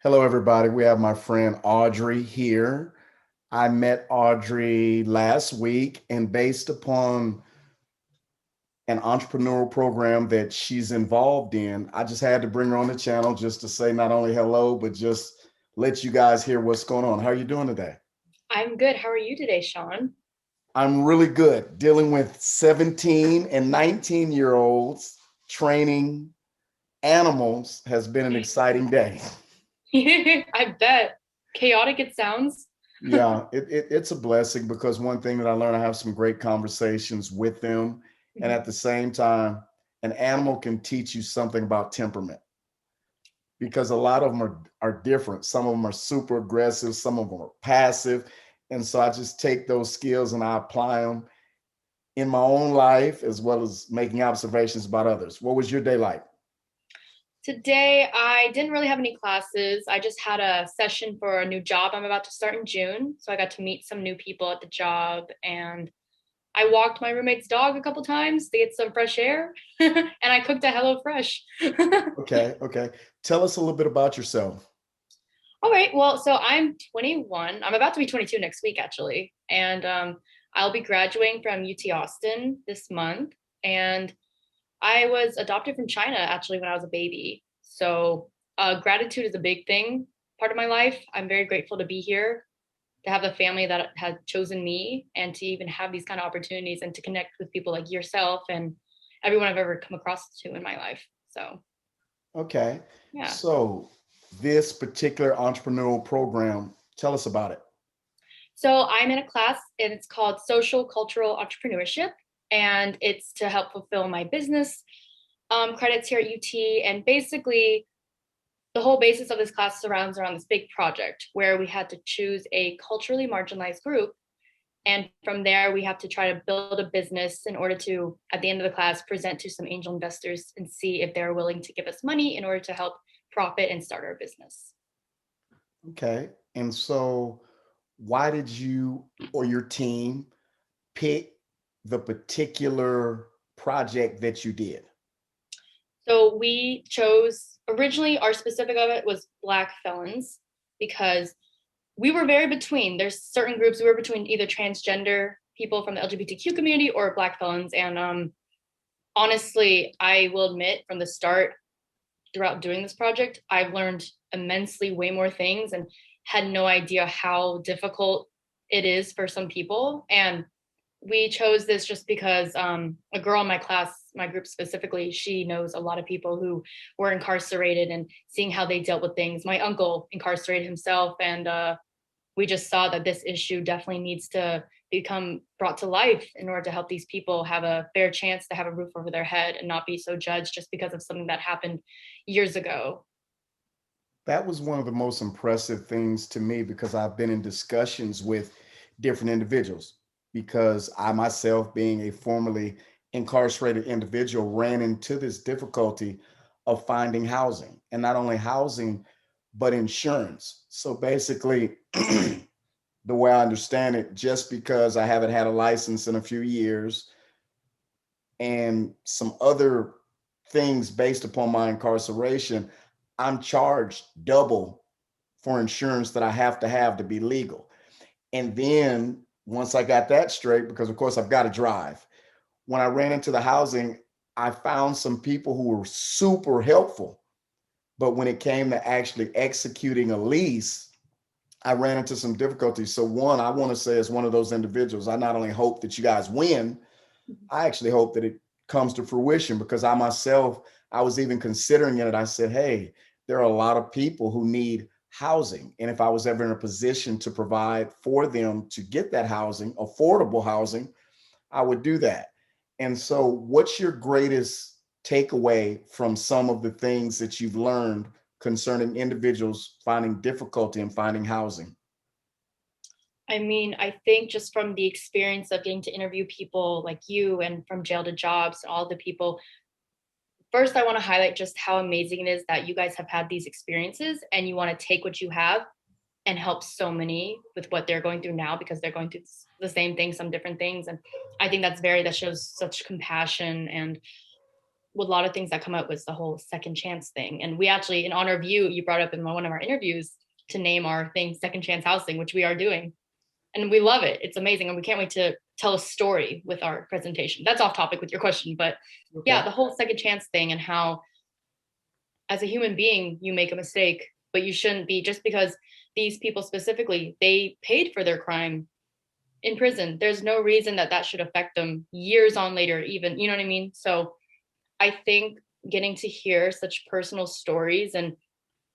Hello, everybody. We have my friend Audrey here. I met Audrey last week, and based upon an entrepreneurial program that she's involved in, I just had to bring her on the channel just to say not only hello, but just let you guys hear what's going on. How are you doing today? I'm good. How are you today, Sean? I'm really good dealing with 17 and 19-year olds training animals has been an exciting day. I bet. Chaotic it sounds. Yeah, it's a blessing because one thing that I learned, I have some great conversations with them. And Mhm. at the same time, an animal can teach you something about temperament because a lot of them are different. Some of them are super aggressive, some of them are passive. And so I just take those skills and I apply them in my own life as well as making observations about others. What was your day like? Today, I didn't really have any classes. I just had a session for a new job I'm about to start in June. So I got to meet some new people at the job and I walked my roommate's dog a couple times to get some fresh air and I cooked a Hello Fresh. Okay, okay. Tell us a little bit about yourself. All right. Well, so I'm 21. I'm about to be 22 next week, actually. And I'll be graduating from UT Austin this month. And I was adopted from China actually when I was a baby. So gratitude is a big thing, part of my life. I'm very grateful to be here, to have a family that had chosen me, and to even have these kind of opportunities and to connect with people like yourself and everyone I've ever come across to in my life. So Okay. yeah. So, this particular entrepreneurial program, tell us about it. So I'm in a class and it's called Social Cultural Entrepreneurship, and it's to help fulfill my business credits here at UT. And basically, the whole basis of this class surrounds around this big project where we had to choose a culturally marginalized group. And from there, we have to try to build a business in order to, at the end of the class, present to some angel investors and see if they're willing to give us money in order to help profit and start our business. Okay. And so, why did you or your team pick the particular project that you did? So we chose originally our specific of it was Black felons because we were very between. There's certain groups we were between either transgender people from the LGBTQ community or Black felons. And honestly, I will admit from the start throughout doing this project, I've learned immensely way more things and had no idea how difficult it is for some people. And we chose this just because a girl in my class, my group specifically, she knows a lot of people who were incarcerated and seeing how they dealt with things. My uncle incarcerated himself, and we just saw that this issue definitely needs to become brought to life in order to help these people have a fair chance to have a roof over their head and not be so judged just because of something that happened years ago. That was one of the most impressive things to me because I've been in discussions with different individuals. Because I myself, being a formerly incarcerated individual, ran into this difficulty of finding housing, and not only housing, but insurance. So basically, the way I understand it, just because I haven't had a license in a few years and some other things based upon my incarceration, I'm charged double for insurance that I have to be legal. And then once I got that straight, because of course I've got to drive, when I ran into the housing, I found some people who were super helpful. But when it came to actually executing a lease, I ran into some difficulties. So, one, I want to say, as one of those individuals, I not only hope that you guys win, I actually hope that it comes to fruition because I myself, I was even considering it. I said, hey, there are a lot of people who need housing. And if I was ever in a position to provide for them to get that housing, affordable housing, I would do that. And so, what's your greatest takeaway from some of the things that you've learned concerning individuals finding difficulty in finding housing? I mean, I think just from the experience of getting to interview people like you and from jail to jobs, all the people, first, I want to highlight just how amazing it is that you guys have had these experiences and you want to take what you have and help so many with what they're going through now because they're going through the same thing, some different things. And I think that shows such compassion and a lot of things that come up was the whole second chance thing. And we actually, in honor of you, you brought up in one of our interviews to name our thing second chance housing, which we are doing. And we love it. It's amazing. And we can't wait to tell a story with our presentation. That's off topic with your question. But yeah, Okay. the whole second chance thing and how as a human being, you make a mistake, but you shouldn't be just because these people specifically, they paid for their crime in prison. There's no reason that that should affect them years on later, even, you know what I mean? So I think getting to hear such personal stories and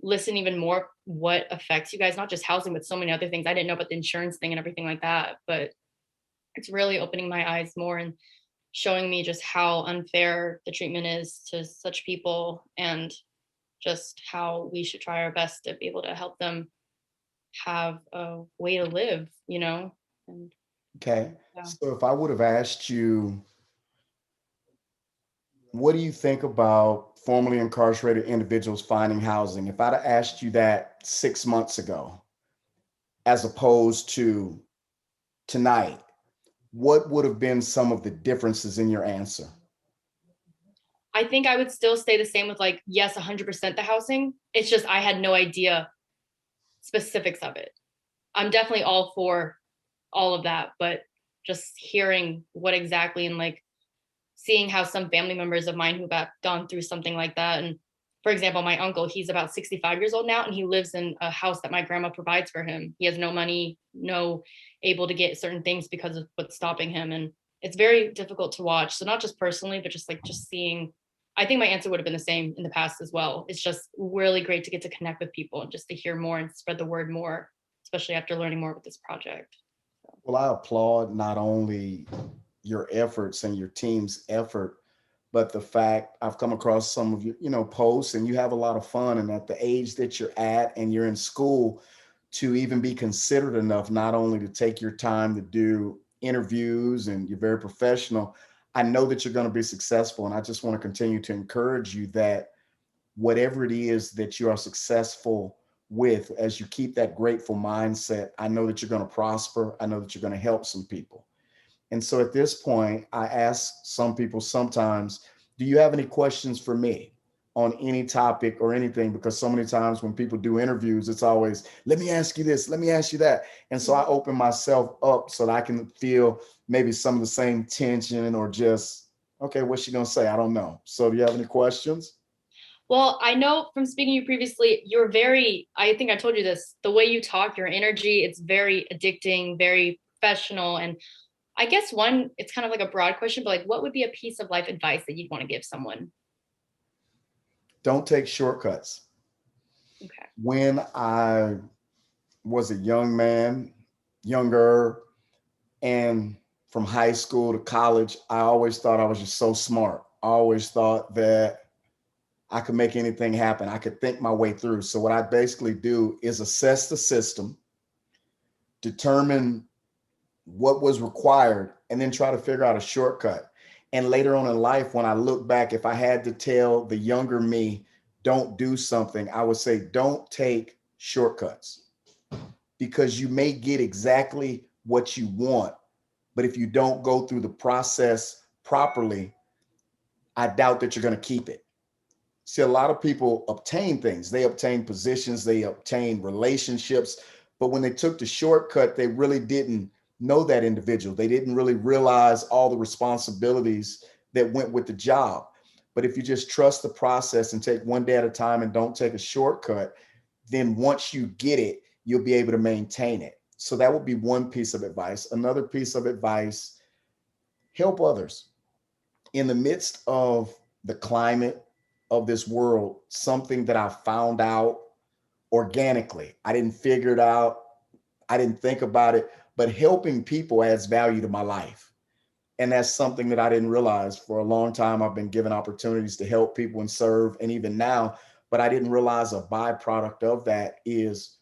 listen even more what affects you guys, not just housing, but so many other things. I didn't know about the insurance thing and everything like that, but it's really opening my eyes more and showing me just how unfair the treatment is to such people and just how we should try our best to be able to help them have a way to live, you know? And Okay. yeah. So if I would have asked you, what do you think about formerly incarcerated individuals finding housing? If I'd have asked you that 6 months ago, as opposed to tonight, what would have been some of the differences in your answer? I think I would still stay the same with like, yes, 100% the housing. It's just I had no idea specifics of it. I'm definitely all for all of that, but just hearing what exactly and like seeing how some family members of mine who got gone through something like that. And for example, my uncle, he's about 65 years old now, and he lives in a house that my grandma provides for him. He has no money, no able to get certain things because of what's stopping him. And it's very difficult to watch. So not just personally, but just like just seeing, I think my answer would have been the same in the past as well. It's just really great to get to connect with people and just to hear more and spread the word more, especially after learning more with this project. So. Well, I applaud not only your efforts and your team's effort, but the fact I've come across some of your, posts, and you have a lot of fun. And at the age that you're at and you're in school, to even be considerate enough not only to take your time to do interviews, and you're very professional. I know that you're going to be successful. And I just want to continue to encourage you that whatever it is that you are successful with, as you keep that grateful mindset, I know that you're going to prosper. I know that you're going to help some people. And so at this point, I ask some people sometimes, do you have any questions for me on any topic or anything? Because so many times when people do interviews, it's always, let me ask you this, let me ask you that. And so I open myself up so that I can feel maybe some of the same tension, or just, okay, what's she going to say? I don't know. So do you have any questions? Well, I know from speaking to you previously, you're very, I think I told you this, the way you talk, your energy, it's very addicting, very professional. And I guess one, it's kind of like a broad question, but like, what would be a piece of life advice that you'd want to give someone? Don't take shortcuts. Okay. When I was a young man, younger, and from high school to college, I always thought I was just so smart. I always thought that I could make anything happen. I could think my way through. So, what I basically do is assess the system, determine what was required, and then try to figure out a shortcut. And later on in life, when I look back, if I had to tell the younger me, don't do something, I would say, don't take shortcuts, because you may get exactly what you want. But if you don't go through the process properly, I doubt that you're going to keep it. See, a lot of people obtain things. They obtain positions, they obtain relationships, but when they took the shortcut, they really didn't know that individual. They didn't really realize all the responsibilities that went with the job. But if you just trust the process and take one day at a time and don't take a shortcut, then once you get it, you'll be able to maintain it. So that would be one piece of advice. Another piece of advice: help others. In the midst of the climate of this world, something that I found out organically, I didn't figure it out, I didn't think about it, but helping people adds value to my life. And that's something that I didn't realize. For a long time, I've been given opportunities to help people and serve, and even now, but I didn't realize a byproduct of that is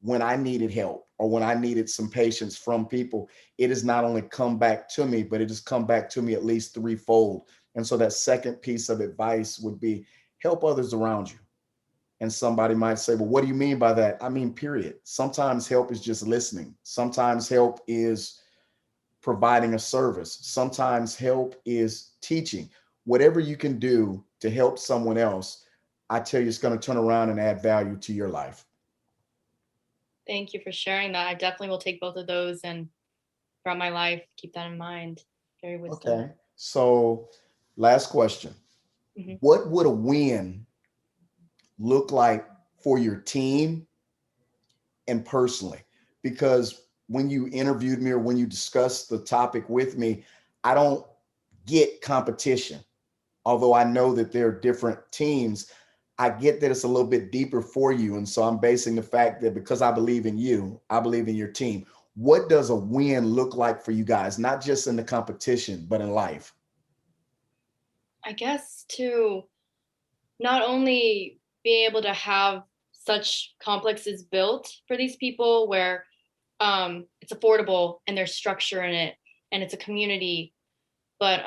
when I needed help or when I needed some patience from people, it has not only come back to me, but it has come back to me at least threefold. And so that second piece of advice would be, help others around you. And somebody might say, well, what do you mean by that? I mean, period. Sometimes help is just listening. Sometimes help is providing a service. Sometimes help is teaching. whatever you can do to help someone else, I tell you, it's going to turn around and add value to your life. Thank you for sharing that. I definitely will take both of those and throughout my life, keep that in mind. Very wisdom. Okay. So, last question. Mhm. What would a win look like for your team and personally? Because when you interviewed me or when you discussed the topic with me, I don't get competition. Although I know that there are different teams, I get that it's a little bit deeper for you. And so I'm basing the fact that because I believe in you, I believe in your team. What does a win look like for you guys, not just in the competition, but in life? I guess to not only being able to have such complexes built for these people where it's affordable and there's structure in it and it's a community, but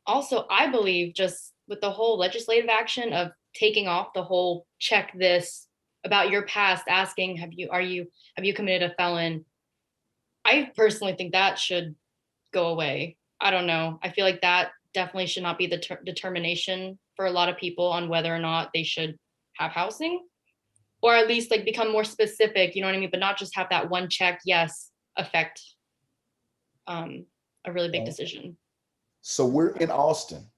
also I believe just with the whole legislative action of taking off the whole check this about your past, asking have you committed a felon. I personally think that should go away. I don't know. I feel like that definitely should not be the determination for a lot of people on whether or not they should have housing, or at least like become more specific, you know what I mean? But not just have that one check, yes, affect um, a really big Okay. decision. So we're in Austin,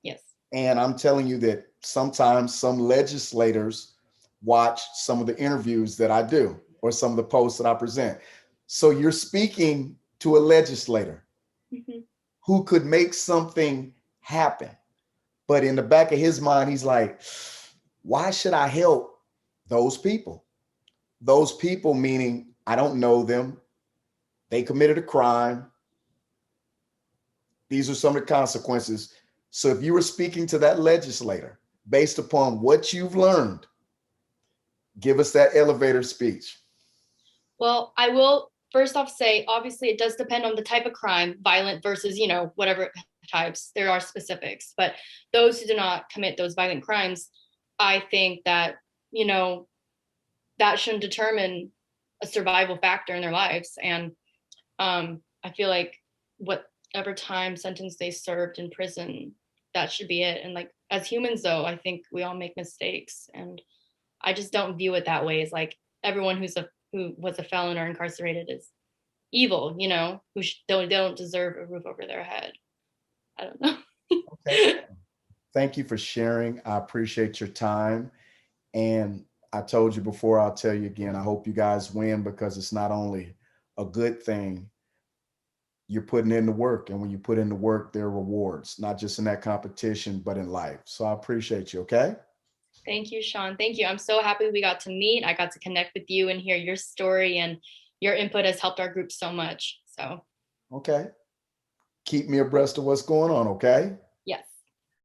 Yes. and I'm telling you that sometimes some legislators watch some of the interviews that I do or some of the posts that I present. So you're speaking to a legislator Mm-hmm. who could make something happen. But in the back of his mind, he's like, why should I help those people? Those people, meaning I don't know them. They committed a crime. These are some of the consequences. So if you were speaking to that legislator based upon what you've learned, give us that elevator speech. Well, I will first off say, obviously, it does depend on the type of crime, violent versus, whatever types. There are specifics, but those who do not commit those violent crimes, I think that, you know, that shouldn't determine a survival factor in their lives. And I feel like whatever time sentence they served in prison, that should be it. And like as humans, though, I think we all make mistakes, and I just don't view it that way. As like everyone who was a felon or incarcerated is evil, who don't deserve a roof over their head. I don't know. Okay. Thank you for sharing. I appreciate your time. And I told you before, I'll tell you again, I hope you guys win because it's not only a good thing, you're putting in the work. And when you put in the work, there are rewards, not just in that competition, but in life. So I appreciate you. Okay. Thank you, Sean. Thank you. I'm so happy we got to meet. I got to connect with you and hear your story, and your input has helped our group so much. So Okay. Keep me abreast of what's going on. Okay.